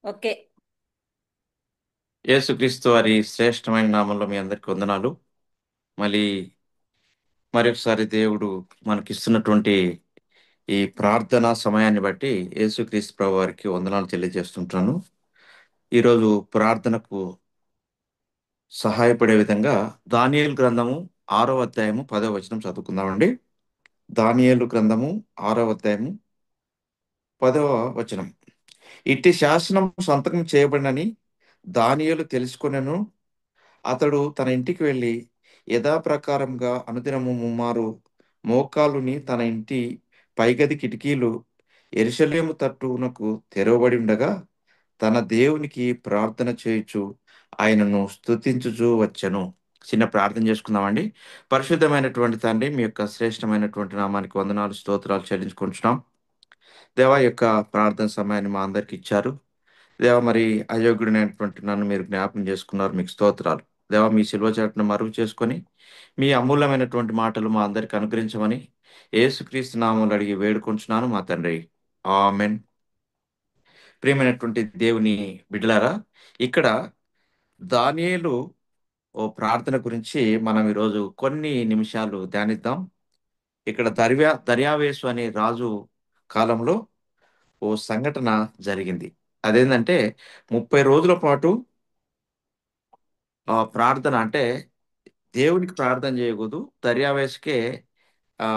Okay. యేసుక్రీస్తు వారి శ్రేష్టమైన నామంలో మీ అందరికి వందనాలు. మళ్ళీ మరొకసారి దేవుడు మనకిస్తున్నటువంటి ఈ ప్రార్థనా సమయాన్ని బట్టి యేసుక్రీస్తు ప్రభు వారికి వందనాలు తెలియజేస్తుంటాను. ఈరోజు ప్రార్థనకు సహాయపడే విధంగా దానియేలు గ్రంథము 6వ అధ్యాయము 10వ వచనం చదువుకుందామండి. దానియేలు గ్రంథము 6వ అధ్యాయము 10వ వచనం. ఇట్టి శాసనం సంతకం చేయబడినని దానియేలు తెలుసుకొనెను. అతడు తన ఇంటికి వెళ్ళి యథాప్రకారంగా అనుదినము ముమ్మారు మోకాలుని తన ఇంటి పైగది కిటికీలు యెరూషలేము తట్టునకు తెరవబడి ఉండగా తన దేవునికి ప్రార్థన చేయుచు ఆయనను స్తుతించుచు వచ్చెను. చిన్న ప్రార్థన చేసుకుందామండి. పరిశుద్ధమైనటువంటి తండ్రి, మీ యొక్క శ్రేష్టమైనటువంటి నామానికి వందనాలు స్తోత్రాలు చెల్లించుకుంటున్నాం. దేవా, ఈ యొక్క ప్రార్థన సమయాన్ని మా అందరికి ఇచ్చారు. దేవా, మరి అయోగ్యుడైనటువంటి నన్ను మీరు జ్ఞాపకం చేసుకున్నారు, మీకు స్తోత్రాలు. దేవా, మీ శిల్వ చాటును మరుగు చేసుకొని మీ అమూల్యమైనటువంటి మాటలు మా అందరికి అనుగ్రహించమని యేసుక్రీస్తు నామములో అడిగి వేడుకుంటున్నాను మా తండ్రి. ఆమెన్. ప్రియమైనటువంటి దేవుని బిడ్డలారా, ఇక్కడ దానియేలు ఓ ప్రార్థన గురించి మనం ఈరోజు కొన్ని నిమిషాలు ధ్యానిద్దాం. ఇక్కడ దర్యావేషు అనే రాజు కాలంలో ఓ సంఘటన జరిగింది. అదేంటంటే 30 రోజుల పాటు ప్రార్థన అంటే దేవునికి ప్రార్థన చేయకూడదు. దర్యావేషుకే ఆ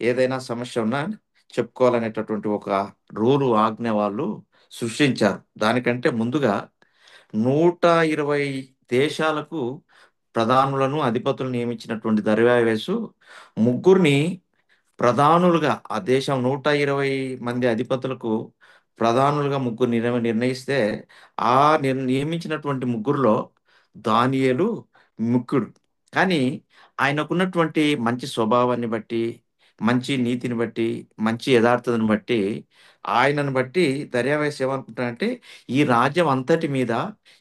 ఏదైనా సమస్య ఉన్నా చెప్పుకోవాలనేటటువంటి ఒక ఆజ్ఞ వాళ్ళు సృష్టించారు. దానికంటే ముందుగా 120 దేశాలకు ప్రధానులను అధిపతులను నియమించినటువంటి దర్యావేషు ముగ్గురిని ప్రధానులుగా, ఆ దేశం 120 మంది అధిపతులకు ప్రధానులుగా ముగ్గురు నిర్ణయిస్తే ఆ నియమించినటువంటి ముగ్గురులో దానియేలు ముఖ్యుడు. కానీ ఆయనకున్నటువంటి మంచి స్వభావాన్ని బట్టి, మంచి నీతిని బట్టి, మంచి యథార్థతను బట్టి, ఆయనను బట్టి దర్యావేషు ఏమనుకుంటాడంటే ఈ రాజ్యం అంతటి మీద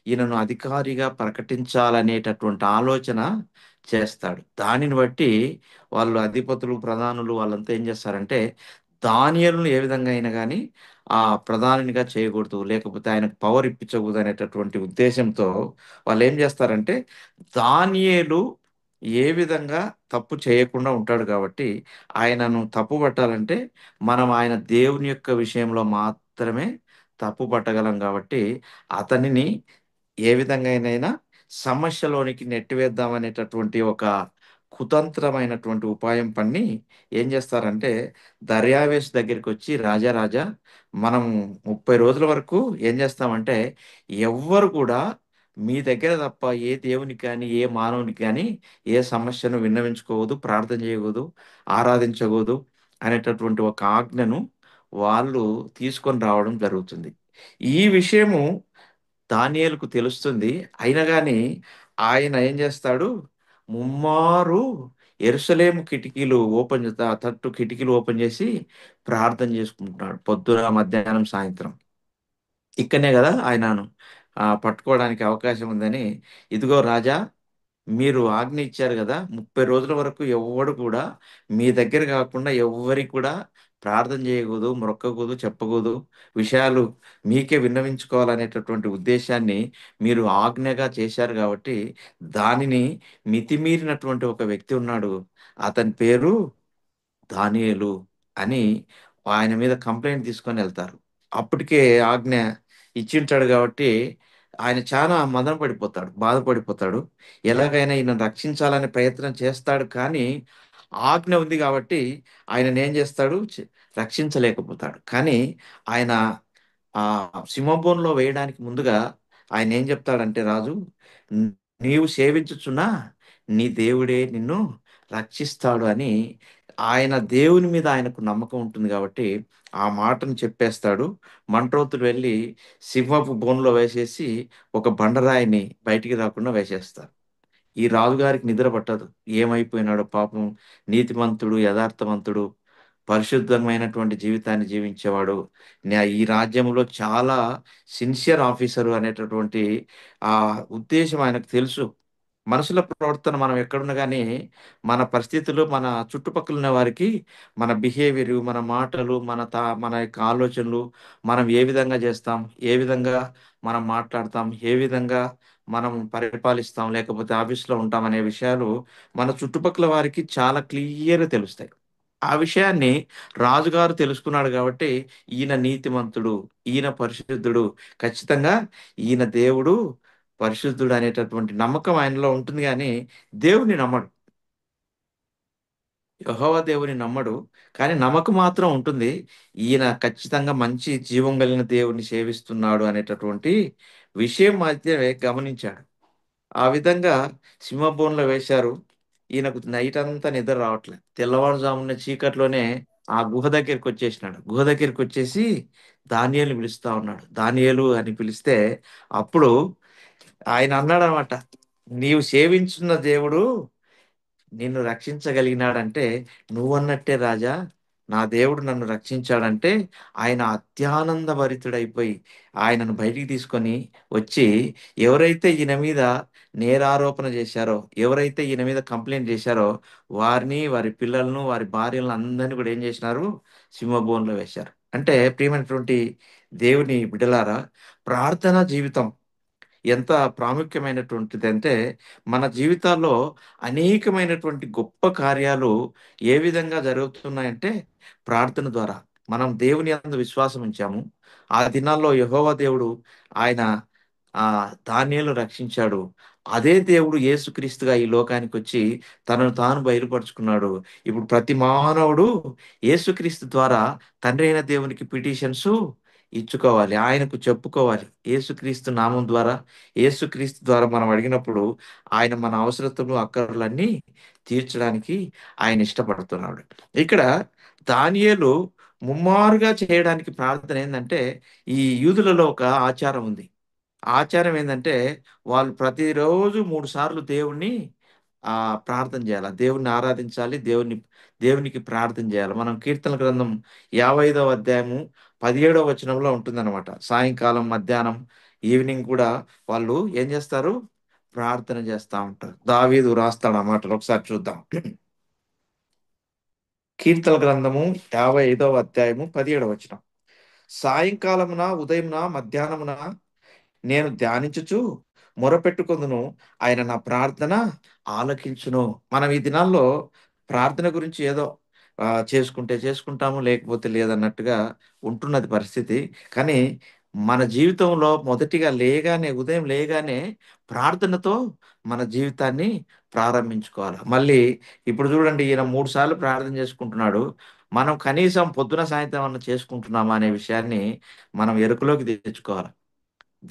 ఈయనను అధికారిగా ప్రకటించాలనేటటువంటి ఆలోచన చేస్తాడు. దానిని బట్టి వాళ్ళు అధిపతులు, ప్రధానులు వాళ్ళంతా ఏం చేస్తారంటే దానియేలును ఏ విధంగా అయినా గాని ప్రధానినిగా చేయకూడదు, లేకపోతే ఆయనకు పవర్ ఇప్పించకూడదు అనేటటువంటి ఉద్దేశంతో వాళ్ళు ఏం చేస్తారంటే దానియేలు ఏ విధంగా తప్పు చేయకుండా ఉంటాడు కాబట్టి ఆయనను తప్పు పట్టాలంటే మనం ఆయన దేవుని యొక్క విషయంలో మాత్రమే తప్పు పట్టగలం కాబట్టి అతనిని ఏ విధంగానైనా సమస్యలోనికి నెట్టివేద్దాం అనేటటువంటి ఒక కుతంత్రమైనటువంటి ఉపాయం పన్ని ఏం చేస్తారంటే దర్యావేషు దగ్గరికి వచ్చి, రాజా రాజా, మనం 30 రోజుల వరకు ఏం చేస్తామంటే ఎవ్వరు కూడా మీ దగ్గర తప్ప ఏ దేవునికి కానీ ఏ మానవునికి కానీ ఏ సమస్యను విన్నవించుకోవద్దు, ప్రార్థన చేయకూడదు, ఆరాధించకూడదు అనేటటువంటి ఒక ఆజ్ఞను వాళ్ళు తీసుకొని రావడం జరుగుతుంది. ఈ విషయము దానియేలుకు తెలుస్తుంది. అయినా గాని ఆయన ఏం చేస్తాడు, ముమ్మారు యెరూషలేము కిటికీలు తట్టు కిటికీలు ఓపెన్ చేసి ప్రార్థన చేసుకుంటున్నాడు. పొద్దున, మధ్యాహ్నం, సాయంత్రం. ఇక్కడనే కదా ఆయనను పట్టుకోవడానికి అవకాశం ఉందని, ఇదిగో రాజా, మీరు ఆజ్ఞ ఇచ్చారు కదా, 30 రోజుల వరకు ఎవ్వడు కూడా మీ దగ్గర కాకుండా ఎవ్వరికి కూడా ప్రార్థన చేయకూడదు, మొక్కకూడదు, చెప్పకూడదు, విషయాలు మీకే విన్నవించుకోవాలనేటటువంటి ఉద్దేశాన్ని మీరు ఆజ్ఞగా చేశారు కాబట్టి దానిని మితిమీరినటువంటి ఒక వ్యక్తి ఉన్నాడు, అతని పేరు దానియేలు అని ఆయన మీద కంప్లైంట్ తీసుకొని వెళ్తారు. అప్పటికే ఆజ్ఞ ఇచ్చింటాడు కాబట్టి ఆయన చాలా మదన పడిపోతాడు, బాధపడిపోతాడు. ఎలాగైనా ఈయన రక్షించాలనే ప్రయత్నం చేస్తాడు కానీ ఆజ్ఞ ఉంది కాబట్టి ఆయనను ఏం చేస్తాడు, రక్షించలేకపోతాడు. కానీ ఆయన ఆ సింహబోన్లో వేయడానికి ముందుగా ఆయన ఏం చెప్తాడంటే, రాజు, "న్- నీవు సేవించుచున్నా నీ దేవుడే నిన్ను రక్షిస్తాడు" అని, ఆయన దేవుని మీద ఆయనకు నమ్మకం ఉంటుంది కాబట్టి ఆ మాటను చెప్పేస్తాడు. మంట్రోతులు వెళ్ళి సింహపు బోన్లో వేసేసి ఒక బండరాయిని బయటికి రాకుండా వేసేస్తారు. ఈ రాజుగారికి నిద్ర పట్టదు. ఏమైపోయినాడో పాపం, నీతిమంతుడు, యథార్థవంతుడు, పరిశుద్ధమైనటువంటి జీవితాన్ని జీవించేవాడు, ఈ రాజ్యంలో చాలా సిన్సియర్ ఆఫీసరు అనేటటువంటి ఆ ఉద్దేశం ఆయనకు తెలుసు. మనుషుల ప్రవర్తన మనం ఎక్కడున్నా గానీ, మన పరిస్థితులు, మన చుట్టుపక్కల ఉన్న వారికి మన బిహేవియరు, మన మాటలు, మన యొక్క ఆలోచనలు, మనం ఏ విధంగా జేస్తాం, ఏ విధంగా మనం మాట్లాడతాం, ఏ విధంగా మనం పరిపాలిస్తాం, లేకపోతే ఆఫీస్‌లో ఉంటాం అనే విషయాలు మన చుట్టుపక్కల వారికి చాలా క్లియర్‌గా తెలుస్తాయి. ఆ విషయాన్ని రాజుగారు తెలుసుకున్నాడు గాబట్టి, ఈయన నీతిమంతుడు, ఈయన పరిశుద్ధుడు, ఖచ్చితంగా ఈయన దేవుడు, పరిశుద్ధుడు అనేటటువంటి నమ్మకం ఆయనలో ఉంటుంది గానీ, దేవుడిని నమ్మడు. యెహోవా దేవుడిని నమ్మడు. కానీ నమ్మకం మాత్రం ఉంటుంది. ఈయన ఖచ్చితంగా మంచి జీవం కలిగిన దేవుడిని సేవిస్తున్నాడు అనేటటువంటి విషయం మాత్రమే గమనించాడు. ఆ విధంగా సింహబోన్లో వేశారు. ఈయనకు నైటంతా నిద్ర రావట్లే. తెల్లవారుజామున చీకట్లోనే ఆ గుహ దగ్గరికొచ్చేసినాడు. గుహ దగ్గరికొచ్చేసి దానియేలుని పిలుస్తా ఉన్నాడు. దానియేలు అని పిలిస్తే అప్పుడు ఆయన అన్నాడనమాట. "నీవు సేవించున్న దేవుడు నిన్ను రక్షించగలిగినాడంటే, నువ్వన్నట్టే రాజా, నా దేవుడు నన్ను రక్షించాడంటే, ఆయన అత్యానంద భరితుడైపోయి, ఆయనను బయటికి తీసుకొని వచ్చి, ఎవరైతే ఈయన మీద నేరారోపణ చేశారో, ఎవరైతే ఈయన మీద కంప్లెయింట్ చేశారో, వారిని, వారి పిల్లలను, వారి భార్యలను అందరిని కూడా ఏం చేసినారు? సింహబోన్లో వేశారు. అంటే ప్రియమైనటువంటి దేవుని బిడ్డలారా, ప్రార్థనా జీవితం ఎంత ప్రాముఖ్యమైనటువంటిదంటే, మన జీవితాల్లో అనేకమైనటువంటి గొప్ప కార్యాలు ఏ విధంగా జరుగుతున్నాయంటే, ప్రార్థన ద్వారా. మనం దేవుని యందు విశ్వాసం ఉంచాము. ఆ దినాల్లో యెహోవా దేవుడు ఆయన దానియేలును రక్షించాడు. అదే దేవుడు యేసుక్రీస్తుగా ఈ లోకానికొచ్చి తనను తాను బయలుపరుచుకున్నాడు. ఇప్పుడు ప్రతి మానవుడు యేసుక్రీస్తు ద్వారా తండ్రి అయిన దేవునికి పిటిషన్సు ఇచ్చుకోవాలి. ఆయనకు చెప్పుకోవాలి. యేసుక్రీస్తు నామం ద్వారా, యేసుక్రీస్తు ద్వారా మనం అడిగినప్పుడు ఆయన మన అవసరతలు, అక్కర్లన్నీ తీర్చడానికి ఆయన ఇష్టపడుతున్నాడు. ఇక్కడ దానియేలు ముమ్మారుగా చేయడానికి ప్రార్థన ఏందంటే, ఈ యూదులలో ఒక ఆచారం ఉంది. ఆచారం ఏందంటే, వాళ్ళు ప్రతిరోజు 3 సార్లు దేవుణ్ణి ప్రార్థన జేయాల. దేవుడిని ఆరాధించాలి. దేవునికి ప్రార్థన జేయాలి. మనం కీర్తనల గ్రంథం 55వ అధ్యాయము 17వ వచనంలో ఉంటుందనమాట. సాయంకాలం, మధ్యాహ్నం, ఈవినింగ్ కూడా వాళ్ళు ఏం జేస్తారు? ప్రార్థన జేస్తా ఉంటారు. దావీదు రాస్తాడు ఆ మాటలు ఒకసారి చూద్దాం. కీర్తనల గ్రంథము 55వ అధ్యాయము 17వ వచనం. సాయంకాలమున, ఉదయమున, మధ్యాహ్నమున నేను ధ్యానించుచు మొరపెట్టుకొందును. ఆయన నా ప్రార్థన ఆలకించును. మనం ఈ దినాల్లో ప్రార్థన గురించి ఏదో చేసుకుంటే చేసుకుంటాము, లేకపోతే లేదన్నట్టుగా ఉంటున్నది పరిస్థితి. కానీ మన జీవితంలో మొదటిగా ఉదయం లేయగానే ప్రార్థనతో మన జీవితాన్ని ప్రారంభించుకోవాలి. మళ్ళీ ఇప్పుడు చూడండి ఈయన 3 సార్లు ప్రార్థన చేసుకుంటున్నాడు. మనం కనీసం పొద్దున, సాయంత్రం అన్నా చేసుకుంటున్నామా అనే విషయాన్ని మనం ఎరుకలోకి తెచ్చుకోవాలి.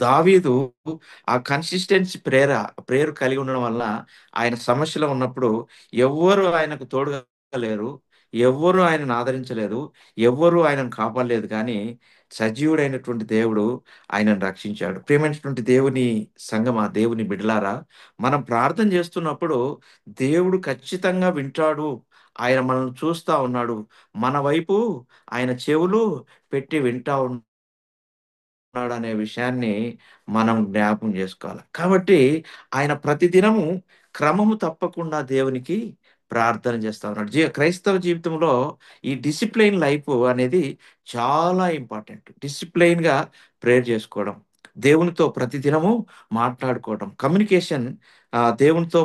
దావీదు ఆ కన్సిస్టెన్సీ ప్రేయర్ కలిగి ఉండడం వల్ల ఆయన సమస్యలో ఉన్నప్పుడు ఎవ్వరు ఆయనకు తోడుగా లేరు. ఎవ్వరు ఆయనను ఆదరించలేదు. ఎవ్వరు ఆయనను కాపాడలేదు కానీ సజీవుడైనటువంటి దేవుడు ఆయనను రక్షించాడు. ప్రియమైనటువంటి దేవుని సంగమా, దేవుని బిడ్డలారా, మనం ప్రార్థన చేస్తున్నప్పుడు దేవుడు ఖచ్చితంగా వింటాడు. ఆయన మనల్ని చూస్తా ఉన్నాడు. మన వైపు ఆయన చెవులు పెట్టి వింటా ఉన్నాడనే విషయాన్ని మనం జ్ఞాపకం జేసుకోవాలి. కాబట్టి ఆయన ప్రతిదినము క్రమము తప్పకుండా దేవునికి ప్రార్థన చేస్తా ఉన్నాడు. క్రైస్తవ జీవితంలో ఈ డిసిప్లైన్ లైఫ్ అనేది చాలా ఇంపార్టెంట్. డిసిప్లైన్‌గా ప్రేయర్ చేసుకోవడం, దేవునితో ప్రతిదినము మాట్లాడుకోవడం. కమ్యూనికేషన్ దేవునితో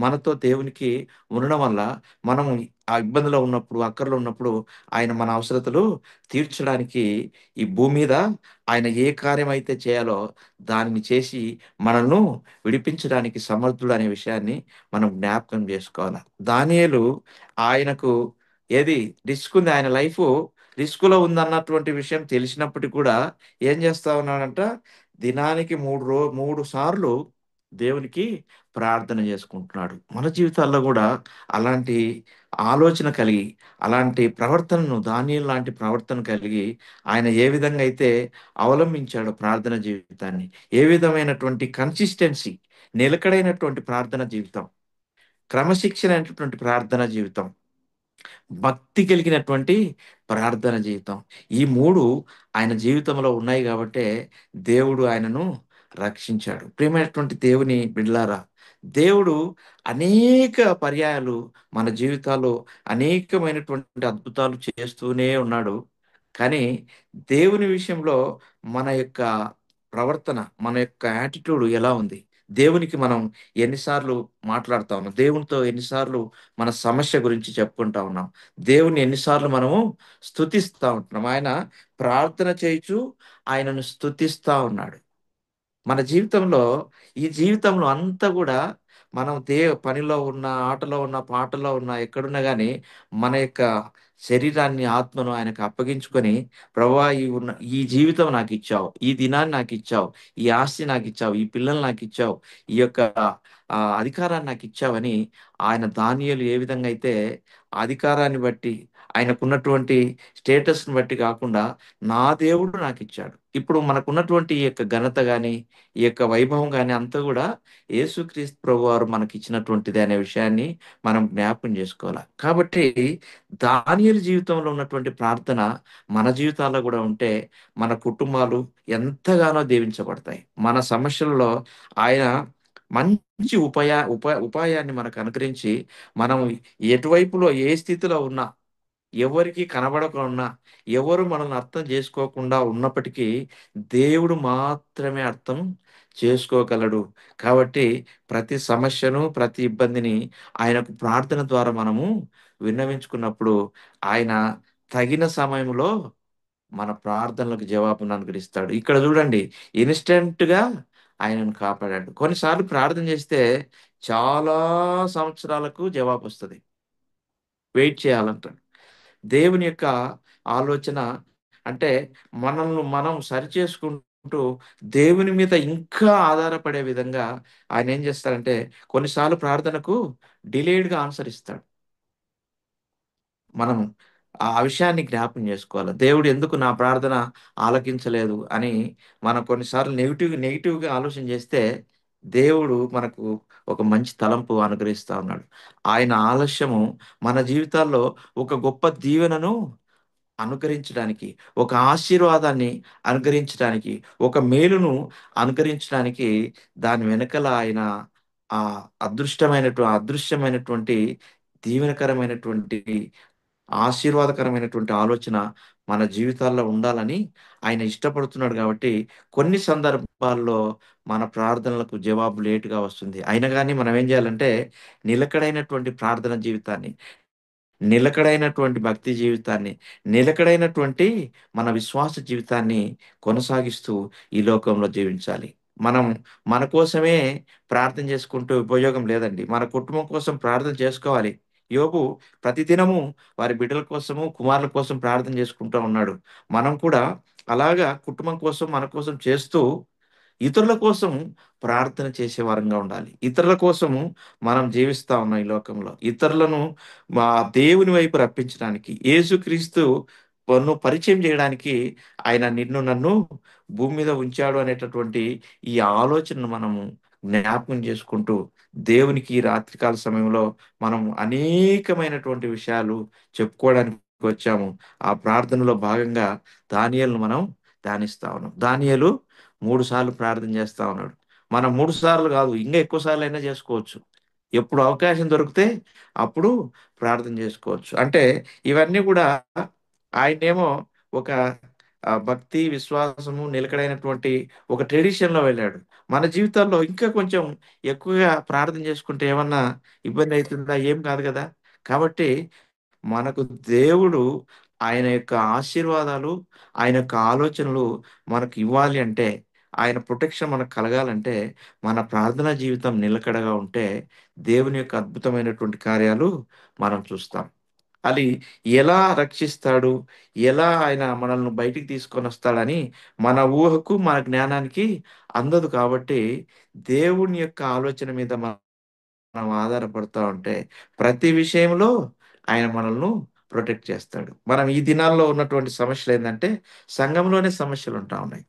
మనతో దేవునికి ఉండడం వల్ల మనము ఆ ఇబ్బందిలో ఉన్నప్పుడు, అక్కరలో ఉన్నప్పుడు ఆయన మన అవసరతలు తీర్చడానికి ఈ భూమి మీద ఆయన ఏ కార్యమైతే చేయాలో దానిని చేసి మనల్ని విడిపించడానికి సమర్థుడనే విషయాన్ని మనం జ్ఞాపకం జేసుకోవాల. దానియేలు ఆయనకు ఏది రిస్క్ ఉంది. ఆయన లైఫు రిస్క్‌లో ఉందన్నటువంటి విషయం తెలిసినప్పటికి కూడా ఏం చేస్తా ఉన్నాడంట, దినానికి 3 సార్లు దేవునికి ప్రార్థన చేసుకుంటున్నాడు. మన జీవితాల్లో గూడా అలాంటి ఆలోచన కలిగి, అలాంటి ప్రవర్తనను దానియేలు లాంటి ప్రవర్తన కలిగి ఆయన ఏ విధంగా అయితే అవలంబించాడో ప్రార్థన జీవితాన్ని, ఏ విధమైనటువంటి కన్సిస్టెన్సీ, నిలకడైనటువంటి ప్రార్థన జీవితం, క్రమశిక్షణ అయినటువంటి ప్రార్థన జీవితం, భక్తి కలిగినటువంటి ప్రార్థన జీవితం. ఈ 3 ఆయన జీవితంలో ఉన్నాయి గాబట్టే దేవుడు ఆయనను రక్షించాడు. ప్రియమైనటువంటి దేవుని బిడ్డలారా, దేవుడు అనేక పర్యాయాలు మన జీవితాల్లో అనేకమైనటువంటి అద్భుతాలు చేస్తూనే ఉన్నాడు. కానీ దేవుని విషయంలో మన యొక్క ప్రవర్తన, మన యొక్క యాటిట్యూడ్ ఎలా ఉంది? దేవునికి మనం ఎన్నిసార్లు మాట్లాడుతా ఉన్నాం? దేవునితో ఎన్నిసార్లు మన సమస్య గురించి చెప్పుకుంటా ఉన్నాం? దేవుని ఎన్నిసార్లు మనము స్తుతిస్తా ఉంటున్నాం? ఆయన ప్రార్థన చేయుచు ఆయనను స్తుతిస్తా ఉన్నాడు. మన జీవితంలో ఈ జీవితంలో అంతా గూడా మనం పనిలో ఉన్నా, ఆటలో ఉన్నా, పాటలో ఉన్నా, ఎక్కడున్నా గానీ మన యొక్క శరీరాన్ని, ఆత్మను ఆయనకు అప్పగించుకొని, ప్రభువా ఈ జీవితం నాకిచ్చావు. ఈ దినాన్ని నాకిచ్చావు. ఈ ఆస్తి నాకిచ్చావు. ఈ పిల్లలు నాకిచ్చావు. ఈ యొక్క అధికారాన్ని నాకిచ్చావని ఆయన దానియేలు ఏ విధంగా అయితే ఆ అధికారాన్ని బట్టి, ఆయనకున్నటువంటి స్టేటస్‌ని బట్టి కాకుండా, నా దేవుడు నాకిచ్చాడు. ఇప్పుడు మనకున్నటువంటి ఈ యొక్క ఘనత గాని, ఈ యొక్క వైభవం గాని అంతా గూడా యేసుక్రీస్తు ప్రభువారు మనకిచ్చినటువంటిదే అనే విషయాన్ని మనం జ్ఞాపకం జేసుకోవాల. కాబట్టి దానియేలు జీవితంలో ఉన్నటువంటి ప్రార్థన మన జీవితాల్లో గూడా ఉంటే, మన కుటుంబాలు ఎంతగానో దీవించబడతాయి. మన సమస్యలలో ఆయన మంచి ఉపాయాన్ని మనకు అనుగ్రహించి, మనం ఎటువైపులో ఏ స్థితిలో ఉన్నా, ఎవరికీ కనబడకున్నా, ఎవరు మనల్ని అర్థం చేసుకోకుండా ఉన్నప్పటికీ, దేవుడు మాత్రమే అర్థం చేసుకోగలడు. కాబట్టి ప్రతి సమస్యను, ప్రతి ఇబ్బందిని ఆయనకు ప్రార్థన ద్వారా మనము విన్నవించుకున్నప్పుడు, ఆయన తగిన సమయంలో మన ప్రార్థనలకు జవాబును అనుగ్రహిస్తాడు. ఇక్కడ చూడండి, ఇన్‌స్టంట్‌గా ఆయనను కాపాడాడు. కొన్నిసార్లు ప్రార్థన చేస్తే చాలా సంవత్సరాలకు జవాబొస్తది. వెయిట్ చేయాలంటాడు. దేవుని యొక్క ఆలోచన అంటే మనల్ని మనం సరిచేసుకుంటూ దేవుని మీద ఇంకా ఆధారపడే విధంగా ఆయన ఏం చేస్తారంటే కొన్నిసార్లు ప్రార్థనకు డిలేడ్‌గా ఆన్సర్ ఇస్తాడు. మనం ఆ విషయాన్ని జ్ఞాపకం చేసుకోవాలి. దేవుడు ఎందుకు నా ప్రార్థన ఆలకించలేదు అని మనం కొన్నిసార్లు నెగెటివ్‌గా ఆలోచన చేస్తే దేవుడు మనకు ఒక మంచి తలంపు అనుగ్రహిస్తా ఉన్నాడు. ఆయన ఆలస్యము మన జీవితాల్లో ఒక గొప్ప దీవెనను అనుకరించడానికి, ఒక ఆశీర్వాదాన్ని అనుకరించడానికి, ఒక మేలును అనుకరించడానికి దాని వెనకాల ఆయన అదృశ్యమైనటువంటి దీవెనకరమైనటువంటి, ఆశీర్వాదకరమైనటువంటి ఆలోచన మన జీవితాల్లో ఉండాలని ఆయన ఇష్టపడుతున్నాడు గాబట్టి, కొన్ని సందర్భాల్లో మన ప్రార్థనలకు జవాబు లేట్‌గా వస్తుంది. అయినా గాని మనం ఏం జేయాలంటే, నిలకడైనటువంటి ప్రార్థన జీవితాన్ని, నిలకడైనటువంటి భక్తి జీవితాన్ని, నిలకడైనటువంటి మన విశ్వాస జీవితాన్ని కొనసాగిస్తూ ఈ లోకంలో జీవించాలి. మనం మన కోసమే ప్రార్థన చేసుకుంటూ ఉపయోగం లేదండి. మన కుటుంబం కోసం ప్రార్థన చేసుకోవాలి. యోబు ప్రతిదినము వారి బిడ్డల కోసము, కుమారుల కోసం ప్రార్థన చేసుకుంటా ఉన్నాడు. మనం కూడా అలాగా కుటుంబం కోసం, మన కోసం చేస్తూ ఇతరుల కోసం ప్రార్థన చేసే వారంగా ఉండాలి. ఇతరుల కోసము మనం జీవిస్తా ఉన్నాం ఈ లోకంలో. ఇతరులను మా దేవుని వైపు రప్పించడానికి, యేసుక్రీస్తు పరిచయం చేయడానికి ఆయన నిన్ను, నన్ను భూమి మీద ఉంచాడు అనేటటువంటి ఈ ఆలోచనను మనము జ్ఞాపకం చేసుకుంటూ, దేవునికి ఈ రాత్రికాల సమయంలో మనం అనేకమైనటువంటి విషయాలు చెప్పుకోవడానికి వచ్చాము. ఆ ప్రార్థనలో భాగంగా దానియేలును మనం ధ్యానిస్తా ఉన్నాం. దానియేలు 3 సార్లు ప్రార్థన చేస్తా ఉన్నాడు. మనం 3 సార్లు కాదు, ఇంకా ఎక్కువ సార్లయినా చేసుకోవచ్చు. ఎప్పుడు అవకాశం దొరికితే అప్పుడు ప్రార్థన చేసుకోవచ్చు. అంటే ఇవన్నీ కూడా ఆయనేమో ఒక భక్తి, విశ్వాసము నిలకడైనటువంటి ఒక ట్రెడిషన్‌లో వెళ్ళాడు. మన జీవితాల్లో ఇంకా కొంచెం ఎక్కువగా ప్రార్థన చేసుకుంటే ఏమన్నా ఇబ్బందయితుందా? ఏం కాదు గదా! కాబట్టి మనకు దేవుడు ఆయన యొక్క ఆశీర్వాదాలు, ఆయన యొక్క ఆలోచనలు మనకు ఇవ్వాలి అంటే, ఆయన ప్రొటెక్షన్ మనకు కలగాలంటే, మన ప్రార్థనా జీవితం నిలకడగా ఉంటే, దేవుని యొక్క అద్భుతమైనటువంటి కార్యాలు మనం చూస్తాం. అది ఎలా రక్షిస్తాడు? ఎలా ఆయన మనల్ని బయటికి తీసుకొనొస్తాడని మన ఊహకు, మన జ్ఞానానికి అందదు కాబట్టి, దేవుని యొక్క ఆలోచన మీద మనం ఆధారపడతా ఉంటే, ప్రతి విషయంలో ఆయన మనల్ని ప్రొటెక్ట్ చేస్తాడు. మనం ఈ దినాల్లో ఉన్నటువంటి సమస్యలేందంటే, సంఘంలోనే సమస్యలుంటా ఉన్నాయి.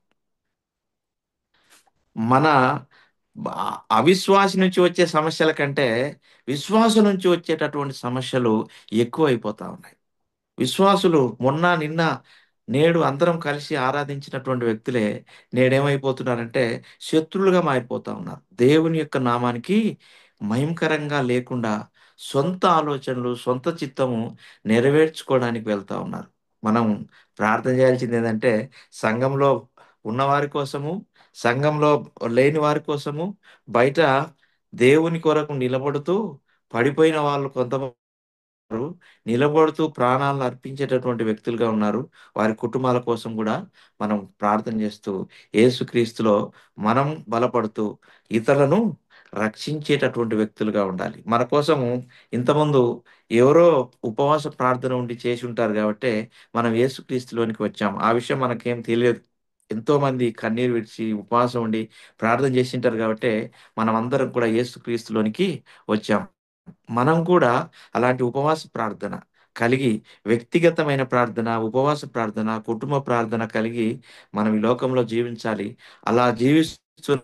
మన అవిశ్వాసి నుంచి వచ్చే సమస్యల కంటే, విశ్వాసం నుంచి వచ్చేటటువంటి సమస్యలు ఎక్కువైపోతా ఉన్నాయి. విశ్వాసులు మొన్న, నిన్న నేడు అందరం కలిసి ఆరాధించినటువంటి వ్యక్తులే నేడేమైపోతున్నారంటే శత్రువులుగా మారిపోతా ఉన్నారు. దేవుని యొక్క నామానికి మహిమకరంగా లేకుండా సొంత ఆలోచనలు, సొంత చిత్తము నెరవేర్చుకోవడానికి వెళ్తా ఉన్నారు. మనం ప్రార్థన చేయాల్సిందేందంటే సంఘంలో ఉన్నవారి కోసము, సంఘంలో లేని వారి కోసము, బయట దేవుని కొరకు నిలబడుతూ పడిపోయిన వాళ్ళు కొంతమంది ఉన్నారు. నిలబడుతూ ప్రాణాలను అర్పించేటటువంటి వ్యక్తులుగా ఉన్నారు. వారి కుటుంబాల కోసం గూడా మనం ప్రార్థన చేస్తూ, యేసుక్రీస్తులో మనం బలపడుతూ, ఇతరులను రక్షించేటటువంటి వ్యక్తులుగా ఉండాలి. మన కోసము ఇంతకుముందు ఎవరో ఉపవాస ప్రార్థన ఉండి చేసుంటారు గాబట్టే, మనం యేసుక్రీస్తులోనికి వచ్చాం. ఆ విషయం మనకేం తెలియదు. ఎంతోమంది కన్నీరు విడిచి, ఉపవాసం ఉండి ప్రార్థన జేసింటారు గాబట్టే, మనమందరం కూడా యేసుక్రీస్తులోనికి వచ్చాం. మనం కూడా అలాంటి ఉపవాస ప్రార్థన కలిగి, వ్యక్తిగతమైన ప్రార్థన, ఉపవాస ప్రార్థన, కుటుంబ ప్రార్థన కలిగి మనం ఈ లోకంలో జీవించాలి. అలా జీవిస్తూ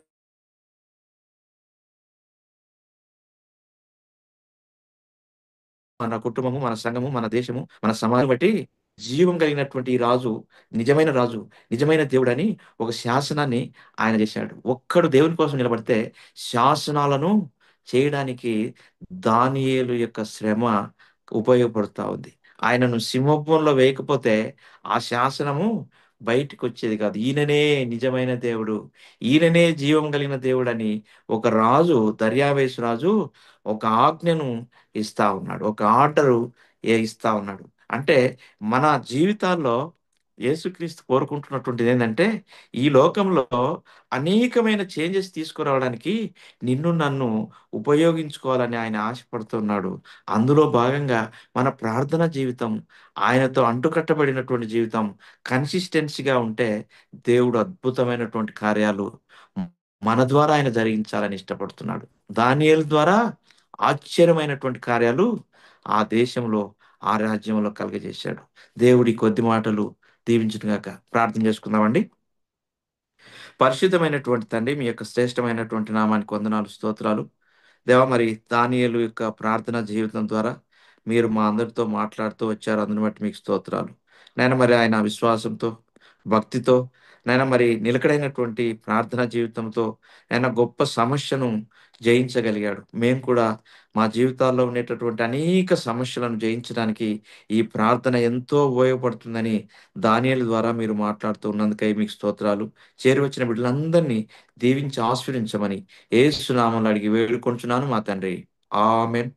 మన కుటుంబము, మన సంఘము, మన దేశము, మన సమాజం బట్టి జీవం కలిగినటువంటి ఈ రాజు, నిజమైన రాజు, నిజమైన దేవుడని ఒక శాసనాన్ని ఆయన చేశాడు. ఒక్కడు దేవుని కోసం నిలబడితే శాసనాలను చేయడానికి దానియేలు యొక్క శ్రమ ఉపయోగపడుతా ఉంది. ఆయనను సింహపురంలో వేయకపోతే ఆ శాసనము బయటికొచ్చేది కాదు. ఈయననే నిజమైన దేవుడు, ఈయననే జీవం కలిగిన దేవుడని ఒక రాజు, దర్యావేషు రాజు ఒక ఆజ్ఞను ఇస్తా ఉన్నాడు. ఒక ఆర్డరు ఇస్తా ఉన్నాడు. అంటే మన జీవితాల్లో యేసుక్రీస్తు కోరుకుంటున్నటువంటిదేందంటే, ఈ లోకంలో అనేకమైన చేంజెస్ తీసుకురావడానికి నిన్ను, నన్ను ఉపయోగించుకోవాలని ఆయన ఆశపడుతున్నాడు. అందులో భాగంగా మన ప్రార్థన జీవితం, ఆయనతో అంటుకట్టబడినటువంటి జీవితం కన్సిస్టెన్సీగా ఉంటే, దేవుడు అద్భుతమైనటువంటి కార్యాలు మన ద్వారా ఆయన జరిగించాలని ఇష్టపడుతున్నాడు. దానియేలు ద్వారా ఆశ్చర్యమైనటువంటి కార్యాలు ఆ దేశంలో, ఆ రాజ్యంలో కలుగజేశాడు. దేవుడి కొద్ది మాటలు దీవించును గాక. ప్రార్థన చేసుకుందామండి. పరిశుద్ధమైనటువంటి తండ్రి, మీ యొక్క శ్రేష్టమైనటువంటి నామానికి వందనాలు, స్తోత్రాలు. దేవా, మరి దానియేలు యొక్క ప్రార్థనా జీవితం ద్వారా మీరు మా అందరితో మాట్లాడుతూ వచ్చారు. అందుని బట్టి మీకు స్తోత్రాలు. నాయన మరి ఆయన విశ్వాసంతో, భక్తితో, నాయన మరి నిలకడైనటువంటి ప్రార్థనా జీవితంతో ఆయన గొప్ప సమస్యను జయించగలిగాడు. మేము కూడా మా జీవితాల్లో ఉండేటటువంటి అనేక సమస్యలను జయించడానికి ఈ ప్రార్థన ఎంతో ఉపయోగపడుతుందని దానియేలు ద్వారా మీరు మాట్లాడుతూ ఉన్నందుకై మీకు స్తోత్రాలు. చేరువచ్చిన బిడ్డలందరినీ దీవించి ఆశీర్వదించమని యేసు నామములో అడిగి వేడుకొనుచున్నాను మా తండ్రి. ఆమేన్.